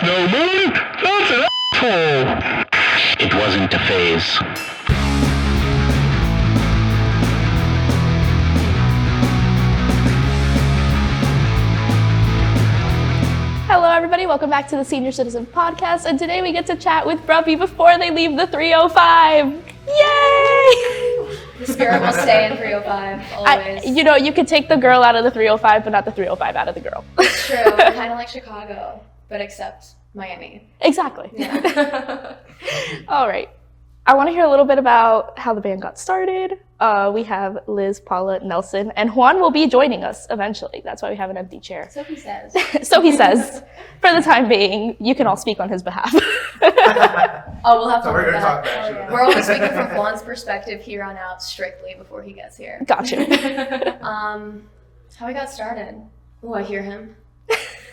no money, that's an asshole. It wasn't a phase. Hello everybody, welcome back to the Senior Citizen Podcast, and today we get to chat with Bruvvy before they leave the 305. Yay! The spirit will stay in 305, always. You could take the girl out of the 305, but not the 305 out of the girl. It's true, kind of like Chicago, but except Miami. Exactly. Yeah. All right. I want to hear a little bit about how the band got started. We have Liz, Paula, Nelson, and Juan will be joining us eventually. That's why we have an empty chair. So he says. So he says. For the time being, you can all speak on his behalf. Oh, we'll have to So we're look gonna that up. talk back to We're only speaking from Juan's perspective here on out, strictly before he gets here. Gotcha. How we got started. Oh, I hear him.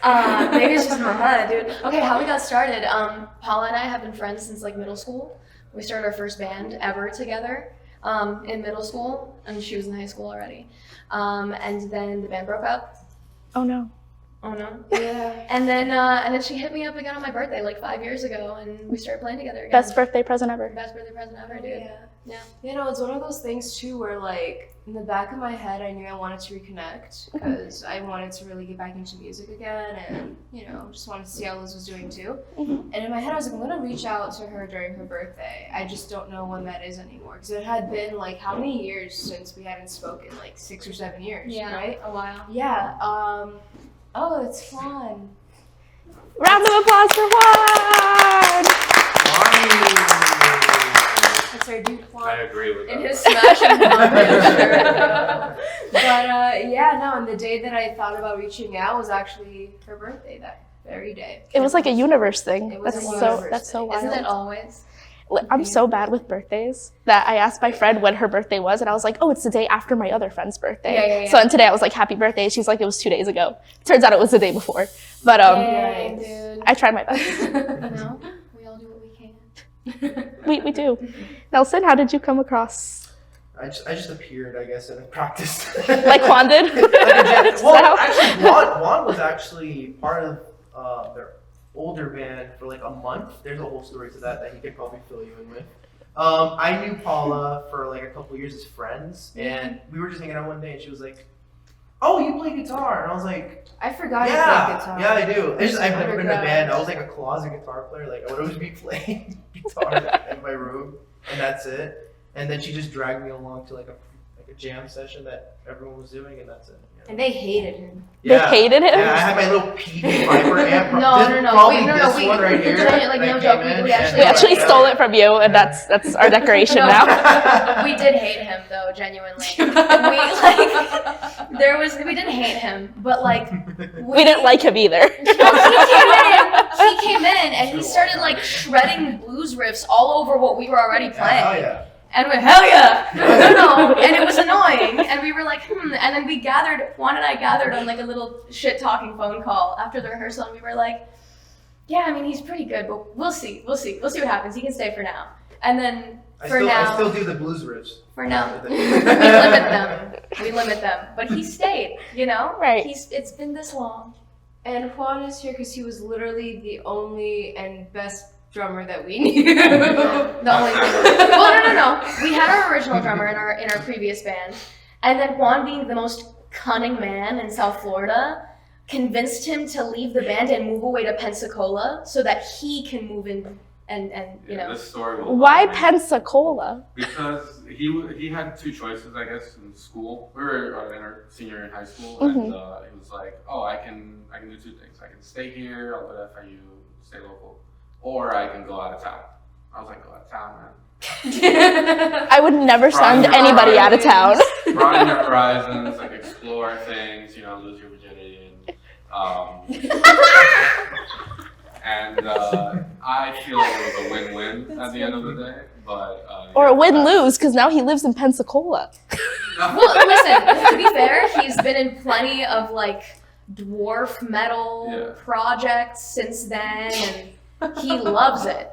Maybe it's just my head, dude. Okay, how we got started. Paula and I have been friends since like middle school. We started our first band ever together in middle school, and she was in high school already. And then the band broke up. Oh no. Oh no. Yeah. And then she hit me up again on my birthday like 5 years ago, and we started playing together again. Best birthday present ever. Best birthday present ever, dude. Yeah. It's one of those things too where like in the back of my head I knew I wanted to reconnect because I wanted to really get back into music again and just wanted to see how Liz was doing too. Mm-hmm. And in my head I was like, I'm gonna reach out to her during her birthday. I just don't know when that is anymore because it had been like how many years since we hadn't spoken? Like 6 or 7 years, right? A while. Yeah. Oh, it's fun. Round of applause for Juan! That's our dude Juan. I agree with that. In his smash and shirt. But and the day that I thought about reaching out was actually her birthday that very day. It was like a universe thing. It was That's a so universe that's so thing. wild. Isn't it always? I'm so bad with birthdays that I asked my friend when her birthday was, and I was like, oh, it's the day after my other friend's birthday. Yeah. So then today I was like, happy birthday. She's like, it was 2 days ago. Turns out it was the day before. But Dang, dude. I tried my best. No, we all do what we can. we do. Nelson, how did you come across? I just appeared, I guess, and practiced. Like Juan did? Well, actually, Juan was actually part of their older band for like a month. There's a whole story to that he could probably fill you in with. I knew Paula for like a couple years as friends, and we were just hanging out one day, and she was like, "Oh, you play guitar?" And I was like, I forgot you played guitar. "Yeah, I do." I've never been in a band. I was like a closet guitar player. Like I would always be playing guitar in my room, and that's it. And then she just dragged me along to like a jam session that everyone was doing, and that's it. And they hated him. They hated him? Yeah, I had my little Peavey Viper amp. No. This one right here. Like, no joke, we actually stole it from you, and that's our decoration now. We did hate him though, genuinely. We didn't hate him, but like we didn't like him either. He came in and he started like shredding blues riffs all over what we were already playing. Oh yeah. And we hell yeah! No. And it was annoying. And we were like, And then Juan and I gathered on like a little shit-talking phone call after the rehearsal, and we were like, yeah, I mean, he's pretty good, but we'll see what happens. He can stay for now. And then I now, still do the blues riffs. for now, we limit them. But he stayed, Right. It's been this long. And Juan is here because he was literally the only and best drummer that we knew. The only thing. Well, no. We had our original drummer in our previous band, and then Juan, being the most cunning man in South Florida, convinced him to leave the band and move away to Pensacola so that he can move in and This story will Why Pensacola? Because he had two choices, I guess, in school. We were in our senior in high school, Mm-hmm. and he was like, "Oh, I can do two things. I can stay here, I'll go to FIU, stay local, or I can go out of town." I was like, "Go out of town, man." I would never send anybody out of town. Broaden your horizons, like explore things, lose your virginity, and I feel like it was a win-win at the end of the day. But Or a win-lose, because now he lives in Pensacola. Well, listen, to be fair, he's been in plenty of like dwarf metal projects since then, and he loves it.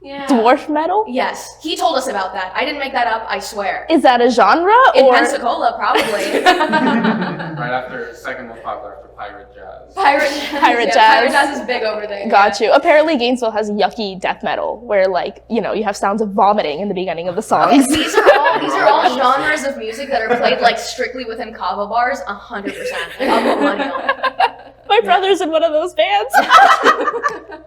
Yeah. Dwarf metal? Yes, he told us about that. I didn't make that up, I swear. Is that a genre? In or Pensacola, probably. Right after, second most popular after pirate jazz. Pirate jazz. Pirate Yeah, jazz. Pirate jazz is big over there. Got you. Apparently Gainesville has yucky death metal where like, you know, you have sounds of vomiting in the beginning of the songs. These are all genres of music that are played like strictly within kava bars, 100%. Like, I'll put money on it. My brother's in one of those bands. I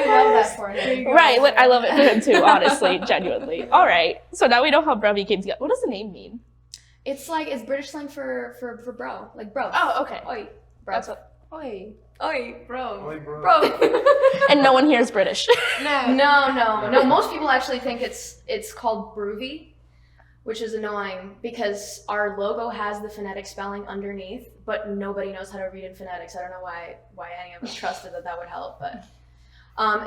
love that for him. Right, I love it for him too, honestly, genuinely. All right, so now we know how Bruvvy came together. What does the name mean? It's British slang for bro, like bro. Oh, okay. Oi, bro. That's what, Oi. Oi, bro. Oi, bro. Bro. and no one here is British. No. No. Most people actually think it's called Bruvvy, which is annoying because our logo has the phonetic spelling underneath, but nobody knows how to read in phonetics. I don't know why any of us trusted that would help, but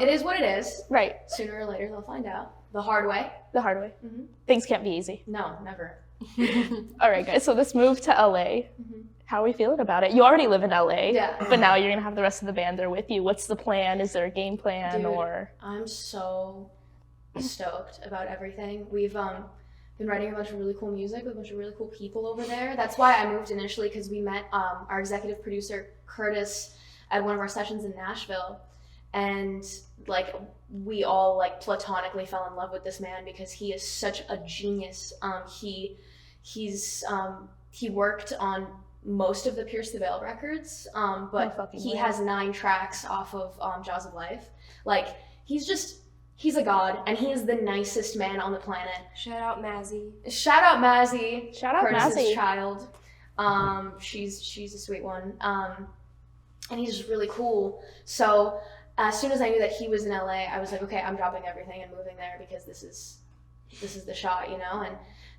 it is what it is. Right, Sooner or later they'll find out. The hard way. the hard way. Mhm. Things can't be easy. No, never. All right, guys, so this move to LA, how are we feeling about it? You already live in LA, Yeah. but now you're going to have the rest of the band there with you. What's the plan? Is there a game plan Dude, or? I'm so stoked about everything. We've been writing a bunch of really cool music with a bunch of really cool people over there. That's why I moved initially, because we met our executive producer Curtis at one of our sessions in Nashville, and like we all like platonically fell in love with this man because he is such a genius. He worked on most of the Pierce the Veil records, but fucking he way. has 9 tracks off of Jaws of Life. Like he's a god, and he is the nicest man on the planet. Shout out Mazzy. Shout out Mazzy. Shout out Curtis's Mazzy. child. She's a sweet one. And he's just really cool. So as soon as I knew that he was in LA, I was like, okay, I'm dropping everything and moving there because this is the shot, you know?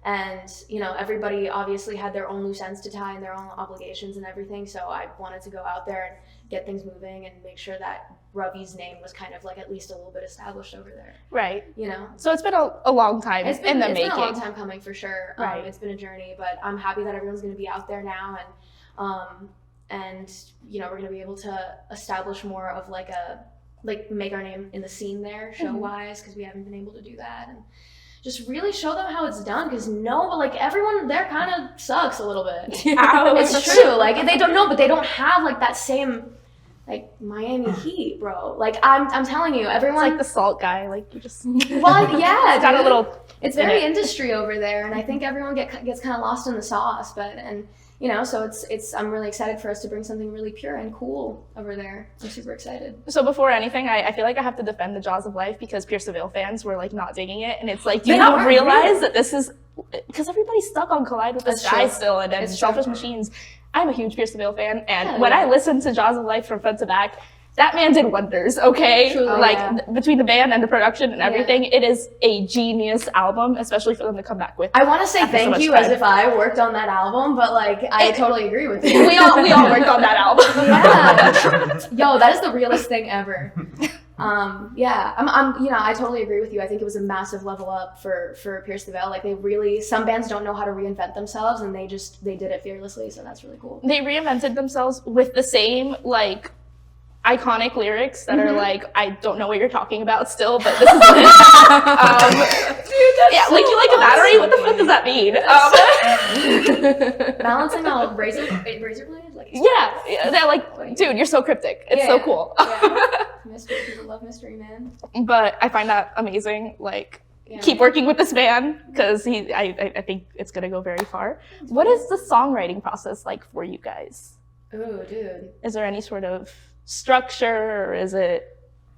And you know, everybody obviously had their own loose ends to tie and their own obligations and everything. So I wanted to go out there and get things moving and make sure that Bruvvy's name was kind of like at least a little bit established over there, Right. you know? So it's been a long time in the making. It's been a long time coming for sure. Right. It's been a journey, but I'm happy that everyone's going to be out there now, and you know, we're going to be able to establish more of like make our name in the scene there, show wise, because we haven't been able to do that, and just really show them how it's done. Because everyone there kind of sucks a little bit. It's true. Like they don't know, but they don't have like that same. Like Miami Heat, bro. Like I'm telling you, It's everyone. like the salt guy, like you just. Well, yeah, It's got a dude. little. It's very industry over there, and I think everyone gets kind of lost in the sauce. But you know, so it's I'm really excited for us to bring something really pure and cool over there. I'm super excited. So before anything, I feel like I have to defend the Jaws of Life because Pierce the Veil fans were like not digging it, and it's like, do you They not aren't, realize really. that this is because everybody's stuck on Collide with the That's Sky true. still, and It's Selfish true. Machines. I'm a huge Pierce the Veil fan, and Yeah, when yeah. I listened to Jaws of Life from front to back, that man did wonders, okay? Truly. Oh, like, yeah. between the band and the production and Yeah. everything, it is a genius album, especially for them to come back with. I want to say After so thank much you time. as if I worked on that album, but like I totally agree with you. we all worked on that album. Yeah. Yo, that is the realest thing ever. Yeah, I'm you know, I totally agree with you. I think it was a massive level up for Pierce the Veil. Like some bands don't know how to reinvent themselves, and they did it fearlessly, so that's really cool. They reinvented themselves with the same, like, iconic lyrics that are like, I don't know what you're talking about still, but this is it. Yeah, like, you like a battery? What the fuck does that mean? Balancing out razor blades, like Yeah, they're like, dude, you're so cryptic. It's so Yeah. cool. Yeah. Mystery, people love mystery, man. But I find that amazing. Like, Yeah. keep working with this man because I think it's gonna go very far. What is the songwriting process like for you guys? Ooh, dude. Is there any sort of structure, or is it?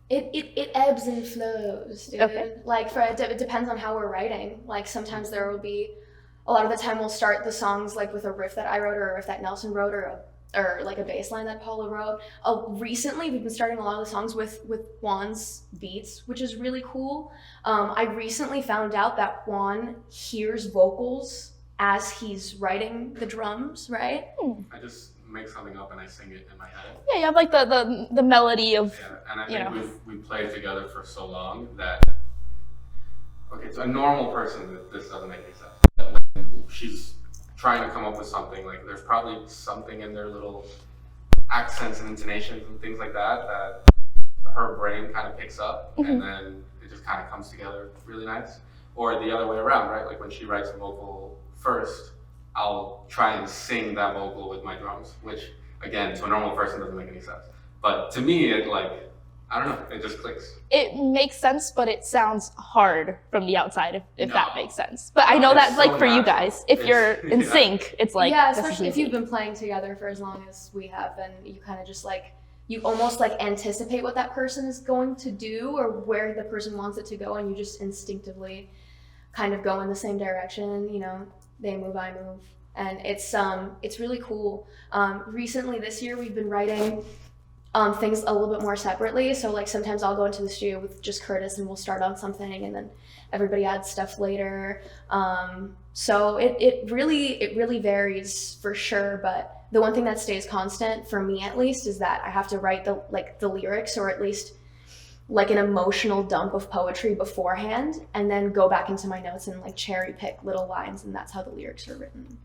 It ebbs and flows, dude. Okay. Like it depends on how we're writing. Like sometimes there will be, a lot of the time we'll start the songs like with a riff that I wrote or a riff that Nelson wrote or like a bass line that Paula wrote. Recently we've been starting a lot of the songs with Juan's beats, which is really cool. I recently found out that Juan hears vocals as he's writing the drums, right? I just make something up and I sing it in my head. Yeah, you have like the melody of. Yeah, and I You think know. we played together for so long that, okay, to a normal person, this doesn't make any sense. That when she's trying to come up with something, like there's probably something in their little accents and intonations and things like that her brain kind of picks up, and then it just kind of comes together really nice. Or the other way around, right? Like when she writes a vocal first, I'll try and sing that vocal with my drums, which again, to a normal person doesn't make any sense. But to me, it like, I don't know, it just clicks. It makes sense, but it sounds hard from the outside, if No. that makes sense. But I know that, It's like, so for you natural. guys, if you're in Yeah. sync, it's like, yeah, this is especially if easy. you've been playing together for as long as we have, then you kind of just like, you almost like anticipate what that person is going to do or where the person wants it to go, and you just instinctively kind of go in the same direction. You know, they move, I move, and it's really cool. Recently this year we've been writing things a little bit more separately. So like sometimes I'll go into the studio with just Curtis and we'll start on something, and then everybody adds stuff later. So it really varies for sure, but the one thing that stays constant for me at least is that I have to write the lyrics, or at least like an emotional dump of poetry beforehand, and then go back into my notes and like cherry pick little lines, and that's how the lyrics are written.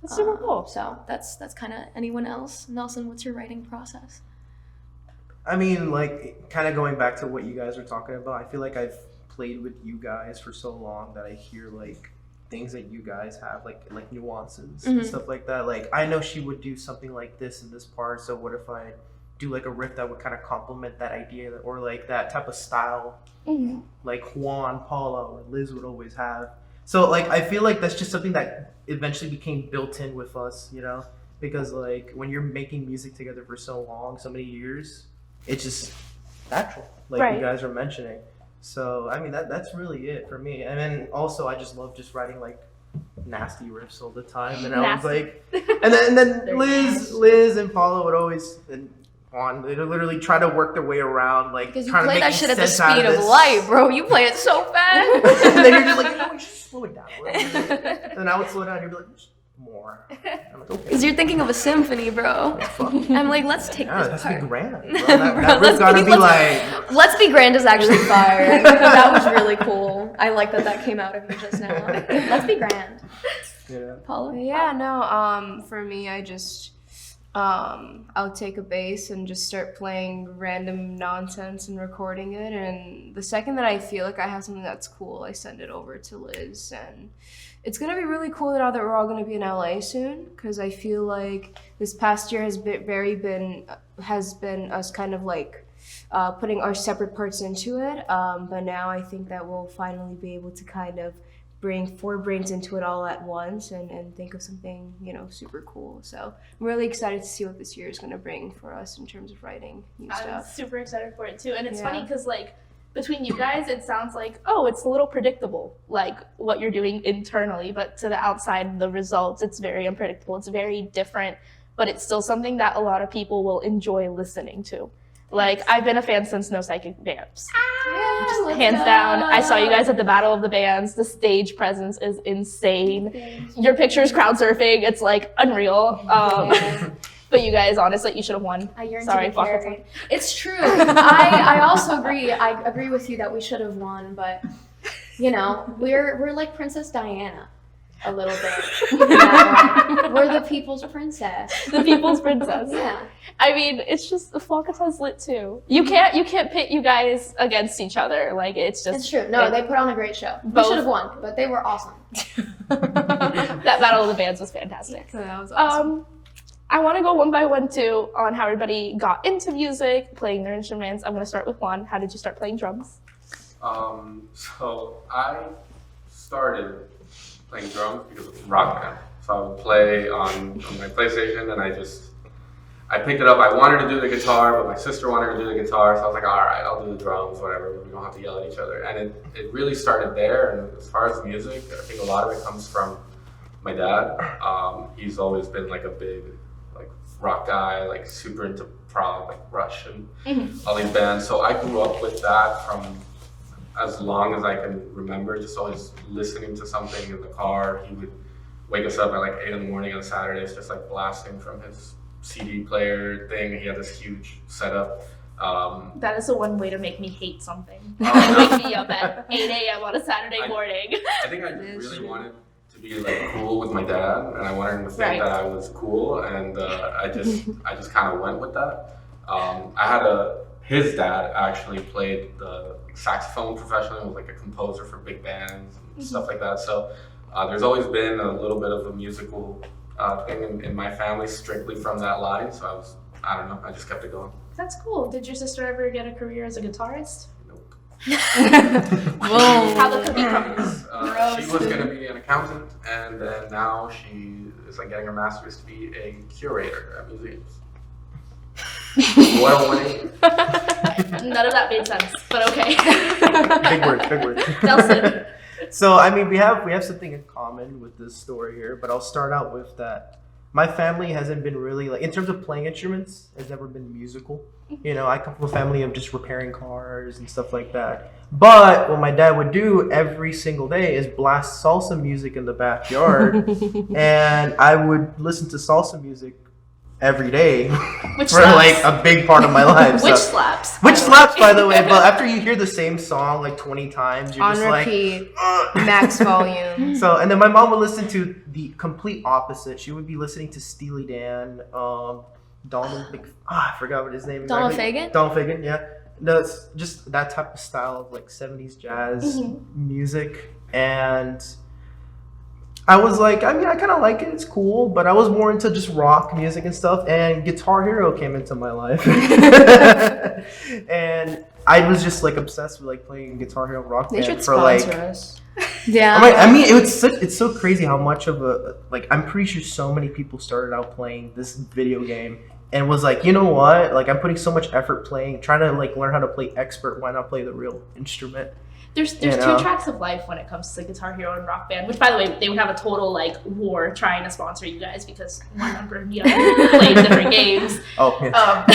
That's super cool. So that's kind of anyone else. Nelson, what's your writing process? I mean, like, kind of going back to what you guys are talking about, I feel like I've played with you guys for so long that I hear, like, things that you guys have, like nuances and stuff like that. Like, I know she would do something like this in this part, so what if I do, like, a riff that would kind of complement that idea, or, like, that type of style, like Juan, Paula, or Liz would always have. So, like, I feel like that's just something that eventually became built in with us, you know? Because, like, when you're making music together for so long, so many years, it's just natural, like you guys are mentioning. So I mean that's really it for me. And then also I just love just writing like nasty riffs all the time. And I was like, and then Liz and Paula would always, and Juan, they literally try to work their way around, like Because you trying to play make that shit at the sense out speed of this. light, bro. You play it so fast. And then you're just like, no, you should slow it down a little bit. And I would slow it down. You'd be like, just more. I'm like, okay. Because you're thinking of a symphony, bro. I'm like, let's take Yeah, it this has to be part. grand. Bro. That Bro, riff's gotta be like. Let's Be Grand is actually fire. That was really cool. I like that came out of you just now. Let's Be Grand. Yeah. Paula? Yeah, no, for me, I just, I'll take a bass and just start playing random nonsense and recording it. And the second that I feel like I have something that's cool, I send it over to Liz. And it's going to be really cool now that we're all going to be in LA soon, because I feel like this past year has been us kind of like putting our separate parts into it. But now I think that we'll finally be able to kind of bring 4 brains into it all at once and think of something, you know, super cool. So I'm really excited to see what this year is going to bring for us in terms of writing new I'm stuff. super excited for it too. And it's funny Yeah. because like between you guys, it sounds like, oh, it's a little predictable, like what you're doing internally, but to the outside, the results, it's very unpredictable. It's very different, but it's still something that a lot of people will enjoy listening to. Like, I've been a fan since No Psychic Vamps. Hands down. I saw you guys at the Battle of the Bands. The stage presence is insane. Your pictures crowd surfing, it's like unreal. But you guys, honestly, you should have won. I yearn Sorry, to be fuck it. carried. It's true. I also agree. I agree with you that we should have won, but you know, we're like Princess Diana a little bit. We're the people's princess. The people's princess. Yeah. I mean, it's just the Flocka's lit too. You can't pit you guys against each other. Like it's just It's true. No, they put on a great show. We Both. should have won, but they were awesome. that Battle of the Bands was fantastic. So that was awesome. I want to go one by one too on how everybody got into music, playing their instruments. I'm gonna start with Juan. How did you start playing drums? So I started playing drums because of Rock Band. So I would play on my PlayStation, and I picked it up. I wanted to do the guitar, but my sister wanted to do the guitar, so I was like, all right, I'll do the drums, whatever. We don't have to yell at each other. And it really started there. And as far as music, I think a lot of it comes from my dad. He's always been like a big like rock guy, like super into prog, like Rush and all these bands. So I grew up with that from as long as I can remember, just always listening to something in the car. He would wake us up at like 8 in the morning on Saturdays, just like blasting from his CD player thing. He had this huge setup. That is the one way to make me hate something. Oh, Wake me up at 8 a.m. on a Saturday morning. I think I really wanted to be like cool with my dad, and I wanted him to think that I was cool, and I just kind of went with that. I had a his dad actually played the saxophone professionally, was like a composer for big bands and stuff like that. So there's always been a little bit of a musical thing in my family, strictly from that line. So I don't know, I just kept it going. That's cool. Did your sister ever get a career as a guitarist? Nope. How the cookie crumbles. She was going to be an accountant, and then now she is like getting her master's to be a curator at museums. What a 180. None of that made sense, but okay. Big words. Nelson. So I mean, we have something in common with this story here, but I'll start out with that. My family hasn't been really like, in terms of playing instruments, it's never been musical. You know, I come from a family of just repairing cars and stuff like that. But what my dad would do every single day is blast salsa music in the backyard, and I would listen to salsa music every day Which for slaps. like a big part of my life. Which So- slaps. Which slaps, by the way, but after you hear the same song like 20 times, you're On just like, repeat, ugh. max volume. So, and then my mom would listen to the complete opposite. She would be listening to Steely Dan, I forgot what his name is. Donald Fagen? Donald Fagen, yeah. No, it's just that type of style of like 70s jazz music. And I was like, I mean, I kind of like it. It's cool, but I was more into just rock music and stuff. And Guitar Hero came into my life, and I was just like obsessed with like playing Guitar Hero Rock They Band should for like. sponsor us. Yeah. I mean, it's so crazy how much of a like I'm pretty sure so many people started out playing this video game and was like, you know what? Like I'm putting so much effort trying to like learn how to play expert. Why not play the real instrument? There's You two know? tracks of life when it comes to Guitar Hero and Rock Band, which, by the way, they would have a total like war trying to sponsor you guys because one member, played different games. Oh, yeah.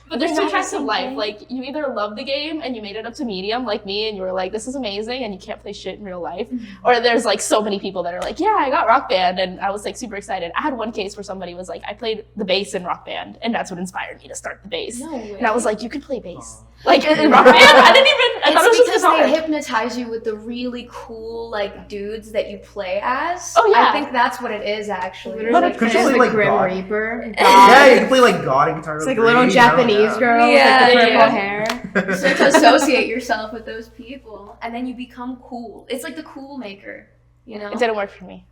But there's two tracks of life. Like, you either love the game and you made it up to medium, like me, and you were like, this is amazing, and you can't play shit in real life. Or there's like so many people that are like, yeah, I got Rock Band, and I was like super excited. I had one case where somebody was like, I played the bass in Rock Band, and that's what inspired me to start the bass. No way. And I was like, you can play bass. Like, in Rock Band? I thought it was It's just because they guitar. hypnotize you with the really cool like dudes that you play as. Oh, yeah. I think that's what it is actually. Literally, But like, it could there's you the play, like, Grim God? Reaper. Yeah, you can play like God and Guitar Hero. It's like a little 3, Japanese yeah. girl Yeah, with like the purple yeah. hair. You start to associate yourself with those people, and then you become cool. It's like the cool maker, you know. It didn't work for me.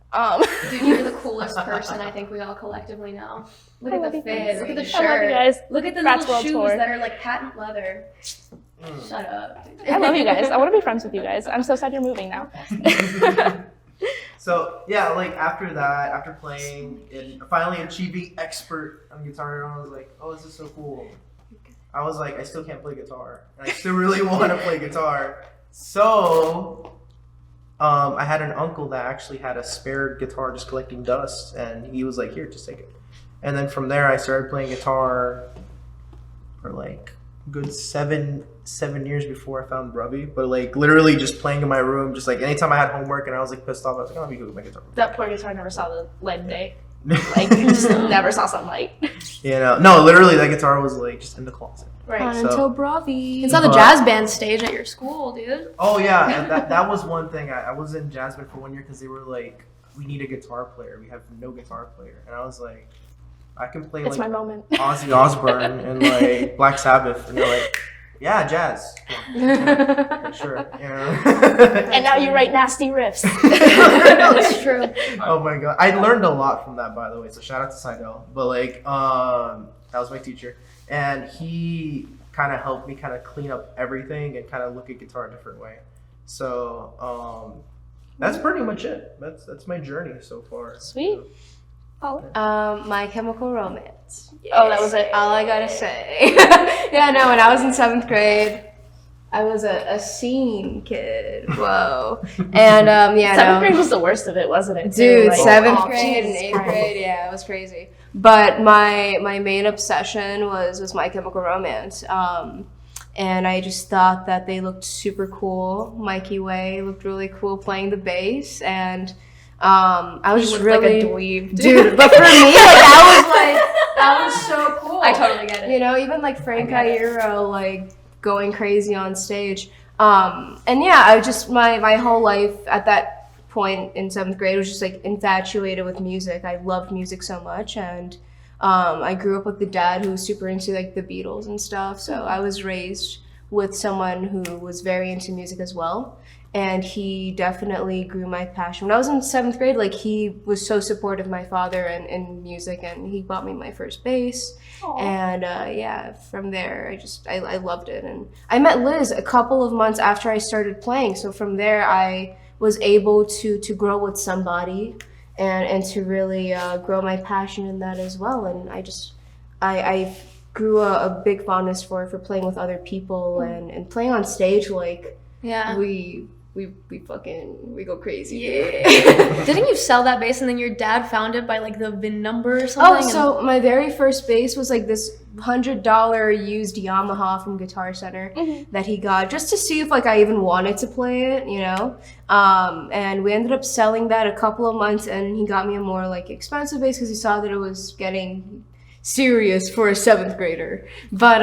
Dude, you're the coolest person. I think we all collectively know. Look I at love the you fit. guys. Look at the I love shirt. you guys. Look at the Rats little World shoes Tour. that are like patent leather. Shut up. I love you guys. I want to be friends with you guys. I'm so sad you're moving now. So yeah, like after that, after playing and finally achieving expert on Guitar Hero, I was like, oh, this is so cool. I was like, I still can't play guitar, and I still really want to play guitar. So I had an uncle that actually had a spare guitar just collecting dust, and he was like, here, just take it. And then from there, I started playing guitar for like a good seven years before I found Bruvvy. But like literally just playing in my room, just like anytime I had homework and I was like pissed off, I was like, oh, let me go get my guitar. That poor guitar never saw the light of day. Like, just never saw sunlight. You know, no, literally that guitar was like just in the closet. Right. So- Until Bruvvy. It's on the But- jazz band stage at your school, dude. Oh yeah, and that was one thing. I was in jazz band for 1 year because they were like, we need a guitar player. We have no guitar player, and I was like, I can play It's my like moment. Ozzy Osbourne and like Black Sabbath, and they're like, yeah, jazz, for sure. You know? And now you write nasty riffs. It's true. Oh my god, I learned a lot from that, by the way. So shout out to Seidel. But like, that was my teacher, and he kind of helped me kind of clean up everything and kind of look at guitar a different way. So that's pretty much it. That's my journey so far. Sweet. Paula? My Chemical Romance. Oh, that was it. All I gotta say. Yeah, no, when I was in 7th grade, I was a scene kid. Whoa. And yeah, Seventh no. grade was the worst of it, wasn't it? Dude, Like, 7th oh, grade and Jesus 8th Christ. grade, yeah, it was crazy. But my main obsession was My Chemical Romance. And I just thought that they looked super cool. Mikey Way looked really cool playing the bass, and I was just really like a dweeb, dude. But for me, that was so cool. I totally get it. You know, even like Frank Iero, like going crazy on stage. And yeah, I just my whole life at that point in 7th grade was just like infatuated with music. I loved music so much, and I grew up with the dad who was super into like the Beatles and stuff, so I was raised with someone who was very into music as well. And he definitely grew my passion. When I was in 7th grade, like he was so supportive of my father in music, and he bought me my first bass. Aw. And yeah, from there, I loved it. And I met Liz a couple of months after I started playing. So from there, I was able to grow with somebody and to really grow my passion in that as well. And I grew a big fondness for playing with other people and playing on stage. Like Yeah. we go crazy. Yeah. Didn't you sell that bass and then your dad found it by like the VIN number or something? Oh, so my very first bass was like this $100 used Yamaha from Guitar Center that he got just to see if like I even wanted to play it, you know. And we ended up selling that a couple of months, and he got me a more like expensive bass because he saw that it was getting serious for a 7th grader. But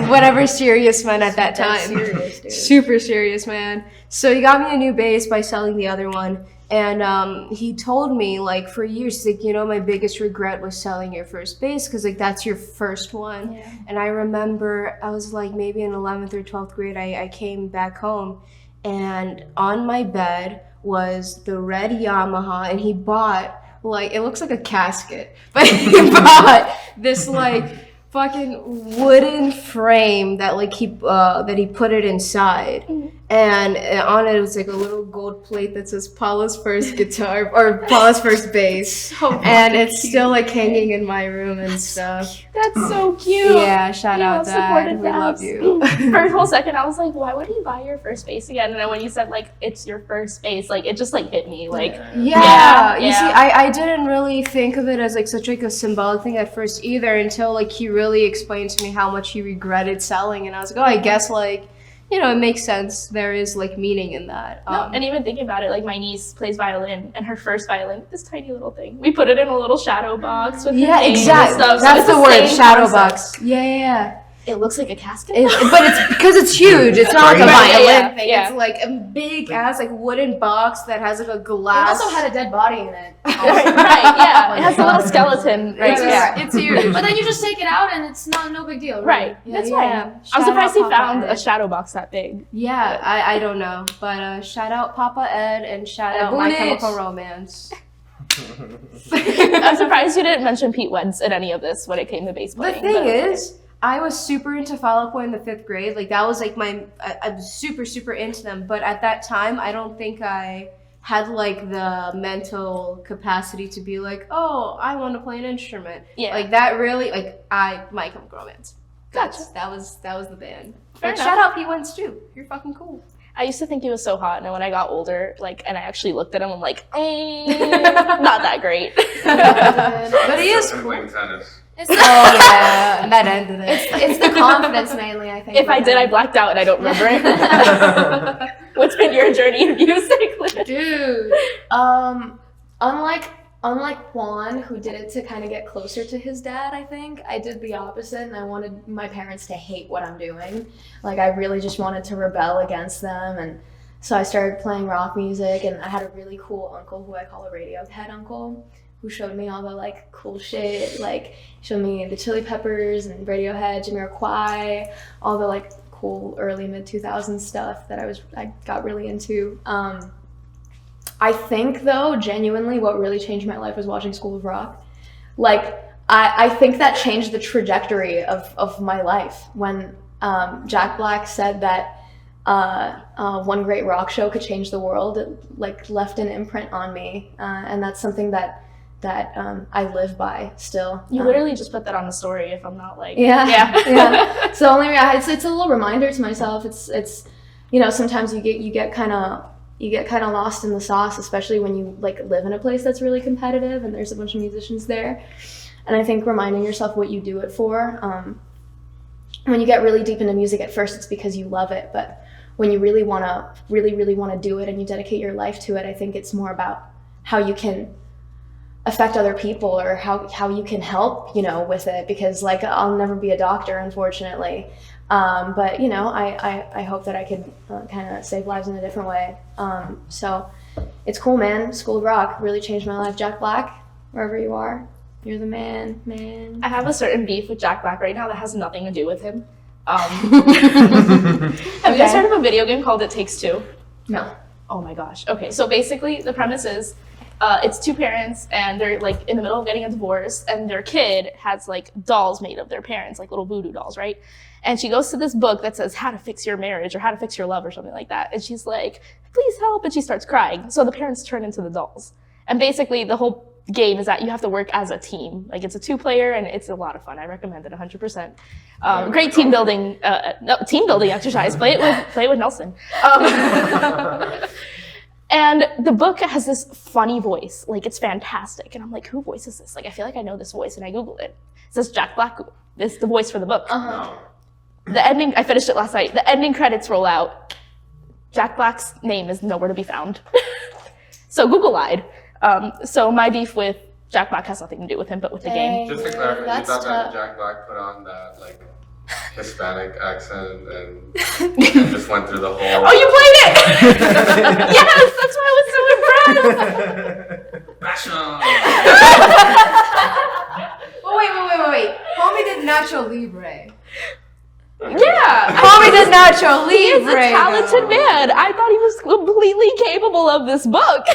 whatever serious meant at that time. Serious, dude. Super serious, man. So he got me a new bass by selling the other one. And he told me, like, for years, he's like, you know, my biggest regret was selling your first bass because, like, that's your first one. Yeah. And I remember I was, like, maybe in 11th or 12th grade, I came back home, and on my bed was the red Yamaha, and he bought, like, it looks like a casket, but he bought this, like, fucking wooden frame that, like, he put it inside. And on it was like a little gold plate that says Paula's first guitar or Paula's first bass. And it's still like hanging in my room and stuff. That's so cute. Yeah, shout You out have supported Dad. We love dads. you. For a whole second, I was like, why would he buy your first bass again? And then when you said like it's your first bass, like it just like hit me. Like Yeah, you Yeah. see, I didn't really think of it as like such like a symbolic thing at first either until like he really explained to me how much he regretted selling, and I was like, oh, I guess like, you know, it makes sense. There is like meaning in that. No, and even thinking about it, like my niece plays violin, and her first violin, this tiny little thing. We put it in a little shadow box with her yeah, name and exactly. stuff. So That's it's the word, same shadow concept. box. Yeah. It looks like a casket. But it's because it's huge. It's not like a Right, violin yeah, thing. yeah. It's like a big ass like wooden box that has like a It glass. also had a dead body in it. right, yeah. It has a little skeleton. Right, yeah. It's huge. But then you just take it out and it's no big deal. Right. Yeah, That's yeah. right. I'm Shout surprised he out Papa found Ed. a shadow box that big. Yeah, I don't know, but shout out Papa Ed and shout out My Boonage. Chemical Romance. I'm surprised you didn't mention Pete Wentz in any of this when it came to bass The playing. thing but- is, I was super into Fall Out Boy in the 5th grade. Like that was like I was super into them. But at that time, I don't think I had like the mental capacity to be like, oh, I want to play an instrument. Yeah. Like that really, like My Chemical Romance. Gotcha. That was the band. Fair But enough. shout out P Wentz too. You're fucking cool. I used to think he was so hot, and then when I got older, like, and I actually looked at him, I'm like, not that great. But he is I'm cool. playing tennis. It's Oh the, yeah, and that ended it. it's the confidence mainly, I think. If I with did, I him. blacked out and I don't remember it. What's been your journey in music? Dude. Unlike Juan, who did it to kind of get closer to his dad, I think, I did the opposite, and I wanted my parents to hate what I'm doing. Like, I really just wanted to rebel against them, and so I started playing rock music, and I had a really cool uncle who I call a Radiohead uncle, who showed me all the, like, cool shit, like, showed me the Chili Peppers and Radiohead, Jamiroquai, all the, like, cool early mid-2000s stuff that I got really into. I think, though, genuinely, what really changed my life was watching School of Rock. Like, I think that changed the trajectory of my life when Jack Black said that one great rock show could change the world. It, like, left an imprint on me, and that's something that I live by still. You literally just put that on the story, if I'm not like... Yeah. Yeah. So only it's a little reminder to myself. It's you know, sometimes you get kind of lost in the sauce, especially when you like live in a place that's really competitive and there's a bunch of musicians there. And I think reminding yourself what you do it for. When you get really deep into music, at first it's because you love it, but when you really want to do it and you dedicate your life to it, I think it's more about how you can affect other people or how you can help, you know, with it, because like I'll never be a doctor, unfortunately, but you know, I hope that I could kind of save lives in a different way. So it's cool, man. School of Rock really changed my life. Jack Black, wherever you are, You're the man. I have a certain beef with Jack Black right now that has nothing to do with him. Have you guys heard of a video game called It Takes Two? No. Oh my gosh. Okay, so basically the premise is it's two parents and they're like in the middle of getting a divorce, and their kid has like dolls made of their parents, like little voodoo dolls, right? And she goes to this book that says how to fix your marriage or how to fix your love or something like that. And she's like, please help. And she starts crying. So the parents turn into the dolls. And basically the whole game is that you have to work as a team. Like it's a 2-player and it's a lot of fun. I recommend it 100%. Great team building exercise. Play it with Nelson. And the book has this funny voice. Like it's fantastic. And I'm like, who voices this? Like I feel like I know this voice, and I Googled it. It says Jack Black. This is the voice for the book. The ending, I finished it last night. The ending credits roll out. Jack Black's name is nowhere to be found. So Google lied. So my beef with Jack Black has nothing to do with him, but with the game. Just to clarify, you That's thought that tough. Jack Black put on that like Hispanic accent and just went through the whole. Oh, you played it! Yes, that's why I was so impressed. Passion. Oh, wait. Homie did Nacho Libre. Yeah. Homie did Nacho He is a Libre. talented man. I thought he was completely capable of this book.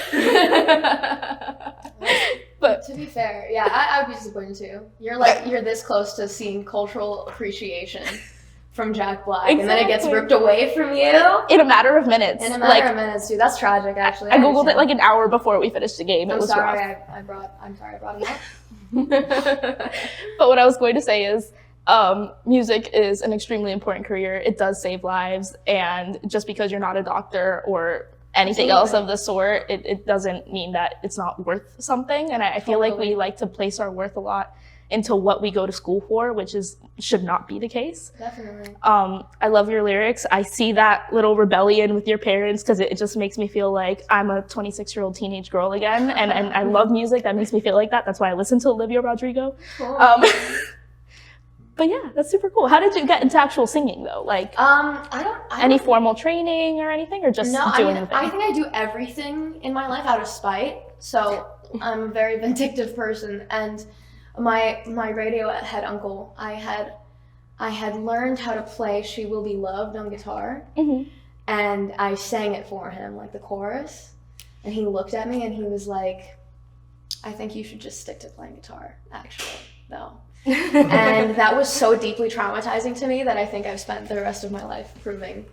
But To be fair, yeah, I would be disappointed too. You're this close to seeing cultural appreciation from Jack Black, and then it gets Exactly. ripped away from you in a matter of minutes. in a matter of minutes, dude. That's tragic, actually. I Googled it understand. like an hour before we finished the game. It I'm was sorry, rough. I'm sorry I brought it up. But what I was going to say is, music is an extremely important career. It does save lives, and just because you're not a doctor or anything else of the sort, it doesn't mean that it's not worth something. And I feel like we like to place our worth a lot into what we go to school for, which should not be the case. Definitely. I love your lyrics. I see that little rebellion with your parents because it just makes me feel like I'm a 26-year-old teenage girl again. And I love music. That makes me feel like that. That's why I listen to Olivia Rodrigo. Cool. But yeah, that's super cool. How did you get into actual singing though? Like I don't any formal training or anything, or just doing the thing? I think I do everything in my life out of spite. So I'm a very vindictive person, and my radio head uncle, I had learned how to play "She Will Be Loved" on guitar, and I sang it for him, like the chorus, and he looked at me and he was like, "I think you should just stick to playing guitar, actually, though." And that was so deeply traumatizing to me that I think I've spent the rest of my life proving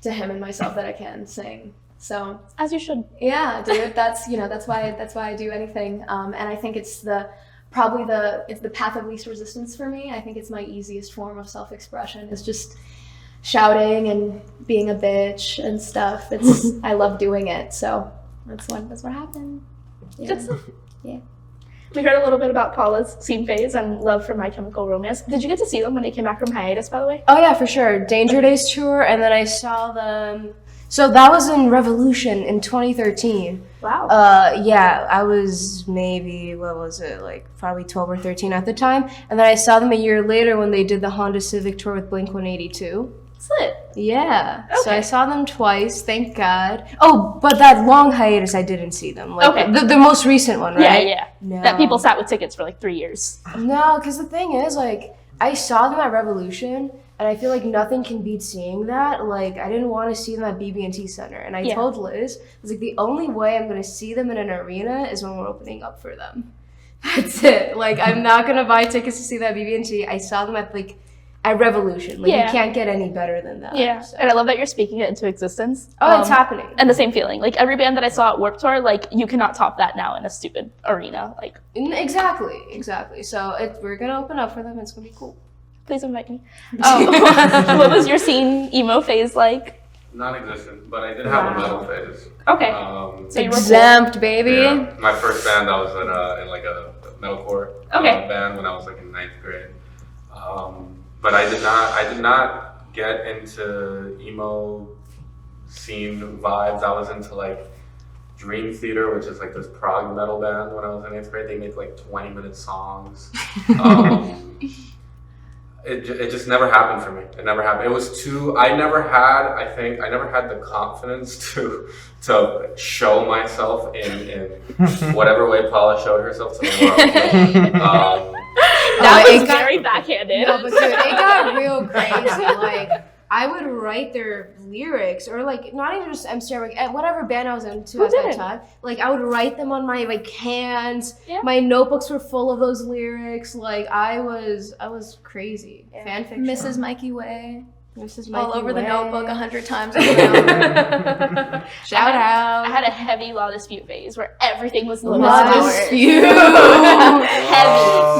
to him and myself that I can sing. So As you should. yeah, dude, that's why I do anything. And I think it's the path of least resistance for me. I think it's my easiest form of self-expression is just shouting and being a bitch and stuff. I love doing it. So that's what happened. Yeah. Good stuff. Yeah. We heard a little bit about Paula's scene phase and love for My Chemical Romance. Did you get to see them when they came back from hiatus, by the way? Oh yeah, for sure. Danger Days tour, and then I saw them. So that was in Revolution in 2013. Wow. Yeah, I was maybe, what was it, like probably 12 or 13 at the time. And then I saw them a year later when they did the Honda Civic tour with Blink-182. Slit. Yeah. So Okay. I saw them twice, thank God. Oh, but that long hiatus, I didn't see them. Like, Okay. The most recent one, right? Yeah. No. That people sat with tickets for like 3 years. No, because the thing is, like, I saw them at Revolution, and I feel like nothing can beat seeing that. Like, I didn't want to see them at BB&T Center. And I told Liz, I was like, the only way I'm going to see them in an arena is when we're opening up for them. That's it. Like, I'm not going to buy tickets to see them at BB&T. I saw them at Revolution. Like, you can't get any better than that. Yeah. So. And I love that you're speaking it into existence. Oh, it's happening. And the same feeling. Like every band that I saw at Warped Tour, like you cannot top that now in a stupid arena. Like, Exactly. So we're going to open up for them. It's going to be cool. please invite me. What was your scene emo phase like? Non-existent, but I did have a metal phase. Okay. So you were Exempt, baby. Yeah, my first band, I was in like a metalcore band when I was like in 9th grade. But I did not get into emo scene vibes. I was into like Dream Theater, which is like this prog metal band when I was in 8th grade. They make like 20-minute songs. it just never happened for me. It never happened. It was too. I never had the confidence to show myself in whatever way Paula showed herself to the world. That was very backhanded. No, but dude, it got real crazy. Like, I would write their lyrics, or like not even just MC Hammer, like whatever band I was into at that time. Like, I would write them on my like hands. Yeah. My notebooks were full of those lyrics. Like, I was crazy. Yeah. Fan fiction. Mrs. Mikey Way. Mrs. Mikey all over Way. the notebook 100 times. Shout out. I had a heavy Law Dispute phase where everything was Law Dispute. Heavy.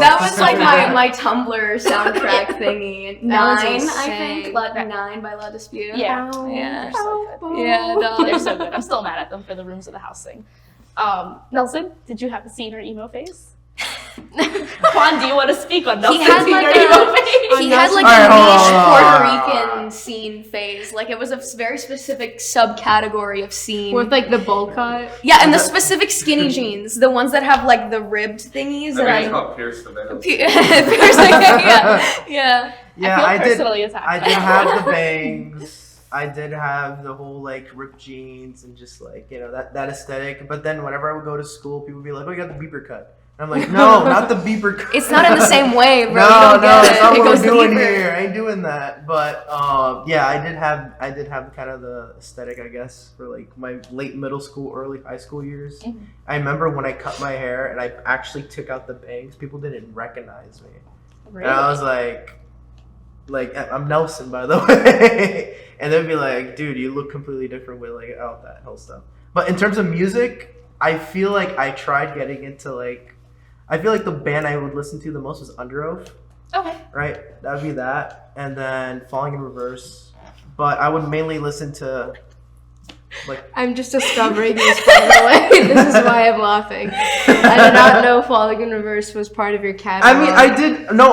That was like my Tumblr soundtrack thingy. That was 9, I insane. think. But 9 by Law Dispute. Yeah. Yeah. They're so good. Yeah, no. They're so good. I'm still mad at them for the Rooms of the House thing. Nelson, did you have a scene or emo phase? Juan, do you want to speak on Nelson's scene or emo phase? He had like a niche Puerto Rican scene phase. Like, it was a very specific subcategory of scene. With like the bowl cut. Yeah, and the specific skinny jeans, the ones that have like the ribbed thingies. I think it's called Pierce the Veil. Yeah. Yeah, I feel personally attacked. I did have the bangs. I did have the whole like ripped jeans and just like, you know, that aesthetic. But then whenever I would go to school, people would be like, "Oh, you got the beeper cut." I'm like, no, not the beeper cut. It's not in the same way, bro. No, you don't get that's not it. what It goes we're doing deeper. here. I ain't doing that. But yeah, I did have kind of the aesthetic, I guess, for like my late middle school, early high school years. Mm-hmm. I remember when I cut my hair and I actually took out the bangs, people didn't recognize me. Really? And I was like, I'm Nelson, by the way. And they'd be like, dude, you look completely different with like all that whole stuff. But in terms of music, I feel like I tried getting into like, I feel like the band I would listen to the most was Under Oath. Okay. Right? That would be that. And then Falling in Reverse. But I would mainly listen to, like... I'm just discovering this, by the way. This is why I'm laughing. I did not know Falling in Reverse was part of your catalog. I mean,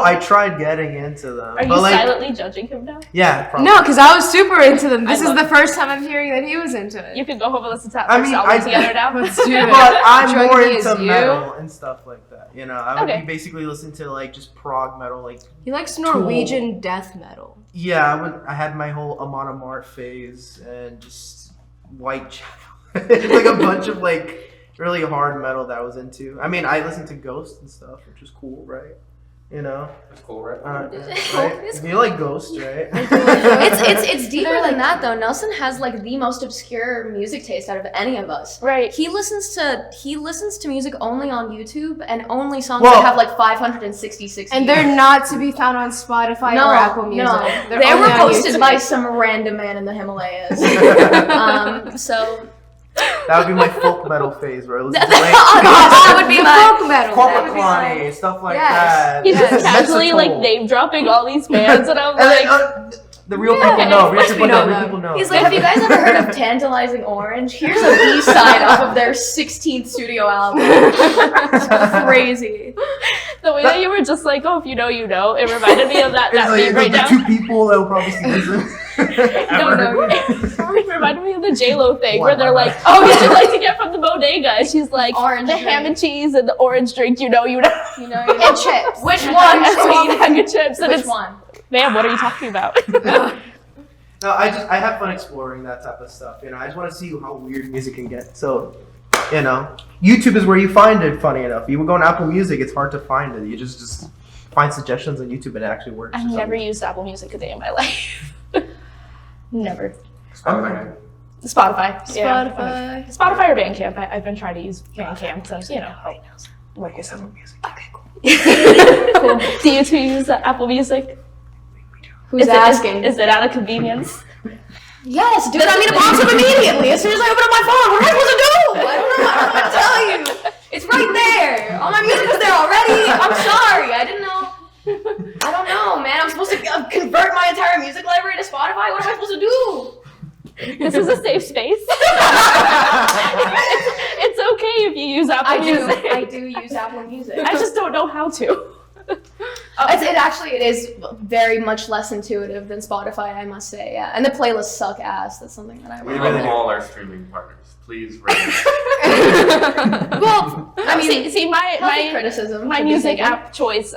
I tried getting into them. Are you silently judging him now? Yeah, probably. No, because I was super into them. This is the first time I'm hearing that he was into it. You can go home and listen to that first album together now. Let's do it. But I'm more into metal and stuff like that. You know, I would be basically listening to like just prog metal, like... He likes Norwegian death metal. Yeah, I had my whole Amon Amarth phase and just Whitechapel. Like a bunch of like really hard metal that I was into. I mean, I listened to Ghost and stuff, which was cool, right? You know, that's cool, right? Right? You like Ghost, right? It's deeper than that though. Nelson has like the most obscure music taste out of any of us. Right. He listens to music only on YouTube and only songs that have like 566 and they're not to be found on Spotify or Apple Music. No, they were posted by some random man in the Himalayas. So that would be my folk metal phase, where I listen to like that would be my folk metal. Corporate Connie, stuff like that. He's just casually like name dropping all these bands, and I'm like, the real people know. Real people know. He's like, have you guys ever heard of Tantalizing Orange? Here's a B-side off of their 16th studio album. It's crazy. The way that you were just like, oh, if you know, you know. It reminded me of that meme right now. Two people that will probably see this. It reminded me of the J-Lo thing where they're like, oh, would you like to get from the bodega? And she's like, the ham and cheese and the orange drink, you know. And chips. Which one? Bag of chips. Which one? Ma'am, what are you talking about? No, I have fun exploring that type of stuff. You know, I just want to see how weird music can get. So, you know, YouTube is where you find it. Funny enough, you would go on Apple Music, it's hard to find it. You just find suggestions on YouTube and it actually works. I've never used Apple Music a day in my life. Never. Spotify. Yeah. Spotify or Bandcamp. I've been trying to use Bandcamp to, you know, help work with some music. Okay, cool. Do you two use Apple Music? Who's asking? Is it out of convenience? Yes, dude. I mean, it pops up immediately as soon as I open up my phone. What am I supposed to do? I don't know what to tell you. It's right there. All my music is there already. I'm sorry. I didn't know. I don't know, man. I'm supposed to convert my entire music library to Spotify? What am I supposed to do? This is a safe space. It's okay if you use Apple Music. I do use Apple Music. I just don't know how to. It is very much less intuitive than Spotify, I must say. Yeah, and the playlists suck ass. That's something that I We really love all our streaming partners. Please rate us. Well, I mean, see, healthy my criticism. my could be music taken. app choice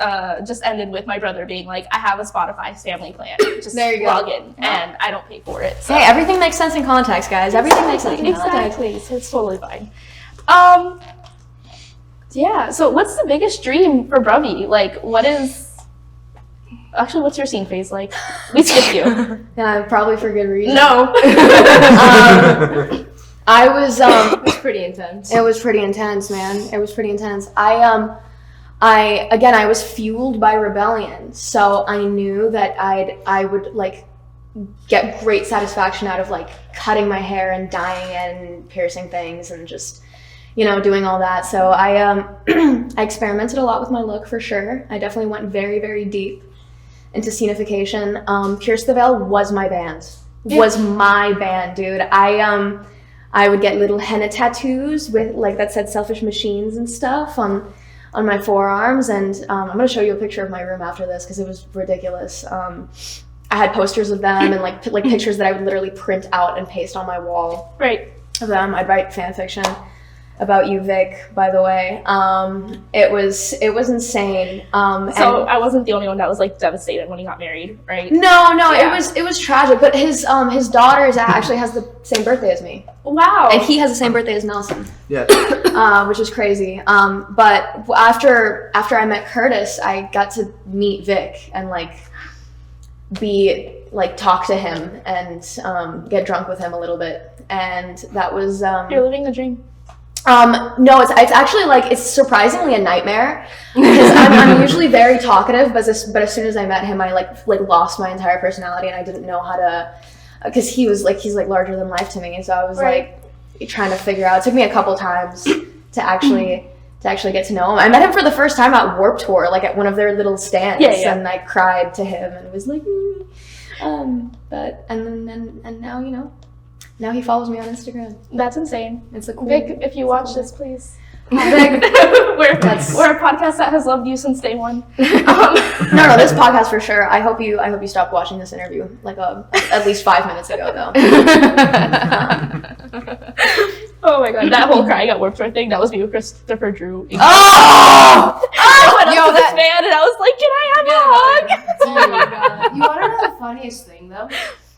just ended with my brother being like, I have a Spotify family plan. Just There you go. log in, and I don't pay for it. So. Hey, everything makes sense in context, guys. Everything makes sense in context. Exactly. So it's totally fine. Yeah. So what's the biggest dream for Bruvvy? Like, what's your scene phase like? We skipped you. Yeah, probably for good reason. No. I was It was pretty intense. It was pretty intense, man. It was pretty intense. I was fueled by rebellion, so I knew that I would like get great satisfaction out of like cutting my hair and dyeing it and piercing things and just, you know, doing all that. So I I experimented a lot with my look for sure. I definitely went very, very deep into scenification. Pierce the Veil was my band. Was my band, dude. I would get little henna tattoos with like that said Selfish Machines and stuff on my forearms, and I'm gonna show you a picture of my room after this because it was ridiculous. I had posters of them and like pictures that I would literally print out and paste on my wall Right. of them. I'd write fan fiction about you, Vic, by the way. It was insane. So I wasn't the only one that was like devastated when he got married, right? No, Yeah. it was tragic. But his daughter actually has the same birthday as me, Wow. and he has the same birthday as Nelson, Yeah. which is crazy. But after I met Curtis, I got to meet Vic and talk to him and get drunk with him a little bit, and that was You're living the dream. no, it's actually it's surprisingly a nightmare because I'm usually very talkative, but as soon as I met him, I lost my entire personality and I didn't know how to, because he's larger than life to me, and so I was trying to figure out. It took me a couple times to actually get to know him. I met him for the first time at Warped Tour, at one of their little stands, and I cried to him and was like, but now now he follows me on Instagram. That's insane. It's a cool. Vic, if you watch this, please. Vic, we're a podcast that has loved you since day one. no, this podcast for sure. I hope you stopped watching this interview at least 5 minutes ago though. Oh my god, that whole crying at Warped Tour thing, that was me with Christopher Drew. Oh! I went up to this that- man and I was like, can I have a hug? Oh my god. You wanna know the funniest thing though?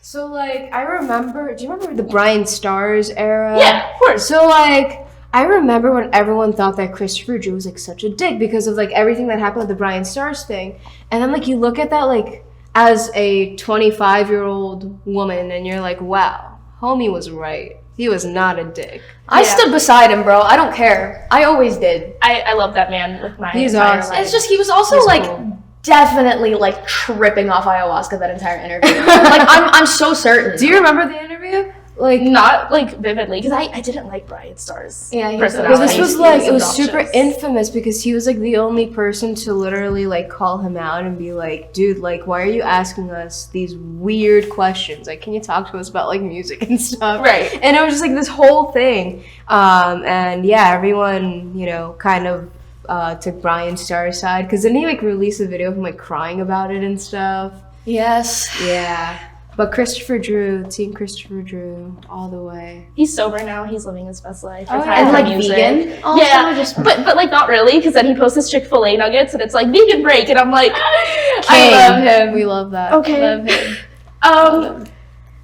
So do you remember the Brian Stars era? Yeah, of course. So I remember when everyone thought that Christopher Drew was such a dick because of everything that happened with the Brian Stars thing. And then you look at that as a 25-year-old woman and you're like, wow, homie was right. He was not a dick. I stood beside him, bro. I don't care. I always did. I love that man with my He's entire awesome. life. It's just he was also He's cool. definitely tripping off ayahuasca that entire interview. I'm so certain. Do you remember the interview? Not vividly, because I didn't like Brian Stars. Yeah, he was- personality. But this was He it was super obnoxious. infamous because he was the only person to literally call him out and be like, dude, why are you asking us these weird questions? Can you talk to us about music and stuff? Right. And it was just this whole thing. And yeah, everyone, kind of took Brian Starr's side because then he released a video of him crying about it and stuff. Yes. Yeah. But Christopher Drew, Team Christopher Drew, all the way. He's sober now. He's living his best life. Oh, retired yeah. from And music. vegan. Also, Yeah, but not really, because then he posts his Chick-fil-A nuggets and it's vegan break, and I'm like, I love him. We love that. Okay. Love him.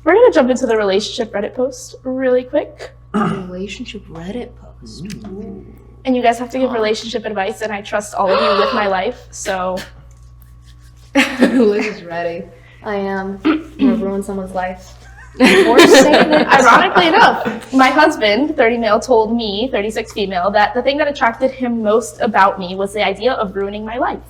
We're gonna jump into the relationship Reddit post really quick, Relationship Reddit post. and you guys have to give relationship advice, and I trust all of you with my life. So Liz is ready. I am. I'm gonna ruin someone's life. Or say it. ironically enough, my husband, 30 male, told me, 36 female, that the thing that attracted him most about me was the idea of ruining my life.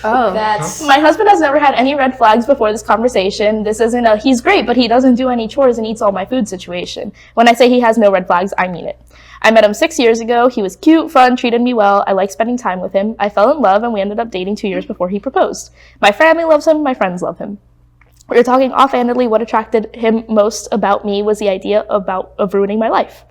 Oh. That's My husband has never had any red flags before this conversation. This isn't a he's great, but he doesn't do any chores and eats all my food situation. When I say he has no red flags, I mean it. I met him 6 years ago. He was cute, fun, treated me well. I like spending time with him. I fell in love and we ended up dating 2 years before he proposed. My family loves him. My friends love him. We were talking offhandedly. What attracted him most about me was the idea of ruining my life.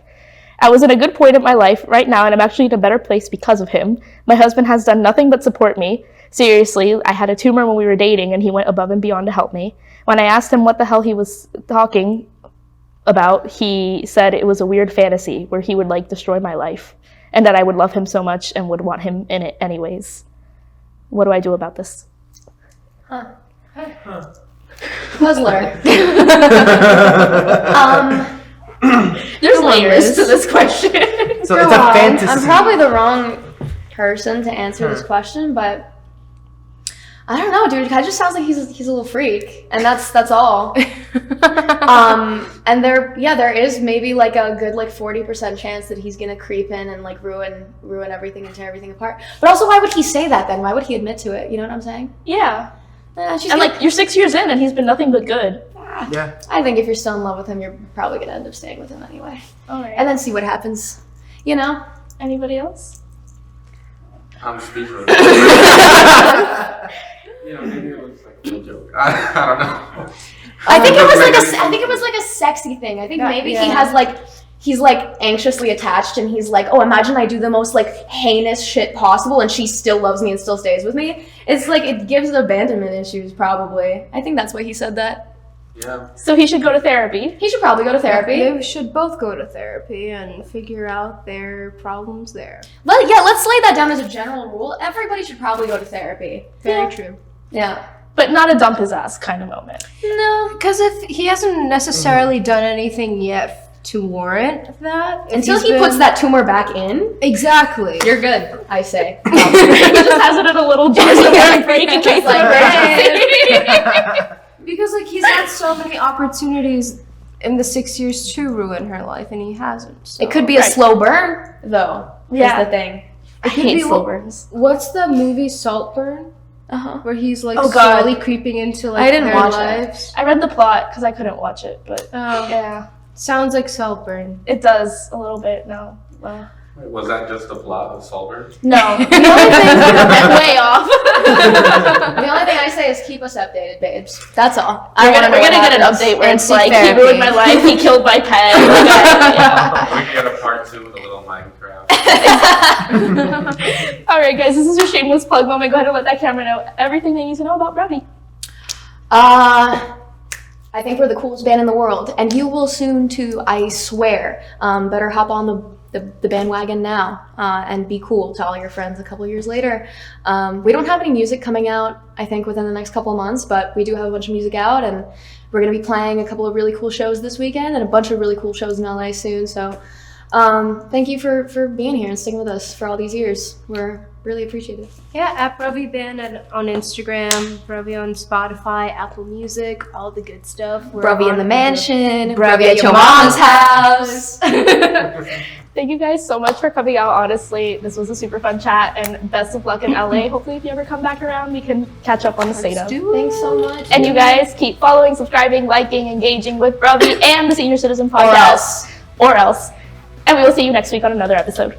I was in a good point in my life right now, and I'm actually in a better place because of him. My husband has done nothing but support me. Seriously, I had a tumor when we were dating, and he went above and beyond to help me. When I asked him what the hell he was talking about, he said it was a weird fantasy where he would like destroy my life, and that I would love him so much and would want him in it anyways. What do I do about this? Puzzler. There's layers to this question. So it's a fantasy. I'm probably the wrong person to answer this question, but I don't know, dude. It kind of just sounds like he's a little freak, and that's all. And there is maybe like a good 40% chance that he's gonna creep in and like ruin everything and tear everything apart. But also, why would he say that then? Why would he admit to it? You know what I'm saying? Yeah. And you're 6 years in, and he's been nothing but good. Yeah. I think if you're still in love with him, you're probably gonna end up staying with him anyway. All right. And then see what happens. You know? Anybody else? I'm speechless. Maybe it was like a little joke. I don't know. I think it was like a sexy thing. I think maybe he's anxiously attached, and he's like, oh, imagine I do the most heinous shit possible and she still loves me and still stays with me. It's it gives abandonment issues probably. I think that's why he said that. Yeah. So he should go to therapy. He should probably go to therapy. Maybe we should both go to therapy and figure out their problems there. Let's lay that down as a general rule. Everybody should probably go to therapy. Very true. Yeah. But not a dump his ass kind of moment. No. Because if he hasn't necessarily done anything yet to warrant that, Until he puts that tumor back in, exactly, you're good, I say. He just has it in a little jar somewhere for in case because he's had so many opportunities in the 6 years to ruin her life, and he hasn't. So. It could be a slow burn, though. Yeah. Is the thing. I hate slow burns. What's the movie Saltburn? Uh-huh. Where he's Oh, God. slowly creeping into I didn't their watch lives. I read the plot because I couldn't watch it, but yeah, Sounds like Saltburn. it does a little bit. No, Wait, was that just the plot of Saltburn? no. The only thing way off. The only thing I say is keep us updated, babes. That's all. We're gonna get an update where it's like he ruined my life, he killed my pet. We can get a part 2 with a little Minecraft. All right, guys, this is your shameless plug moment. Go ahead and let that camera know everything they need to know about Bruvvy. I think we're the coolest band in the world, and you will soon too, I swear. Better hop on the bandwagon now and be cool to all your friends a couple years later. We don't have any music coming out, I think, within the next couple of months, but we do have a bunch of music out, and we're going to be playing a couple of really cool shows this weekend and a bunch of really cool shows in LA soon. So thank you for being here and sticking with us for all these years. We're really appreciative. Yeah, at Bruvvy Band on Instagram, Bruvvy on Spotify, Apple Music, all the good stuff. We're Bruvvy in on the mansion, Bruvvy at your mom's house. Thank you guys so much for coming out. Honestly, this was a super fun chat, and best of luck in LA. Hopefully, if you ever come back around, we can catch up on the state of. Thanks so much. And you guys keep following, subscribing, liking, engaging with Bruvvy and the Senior Citizen Podcast. Or else. And we will see you next week on another episode.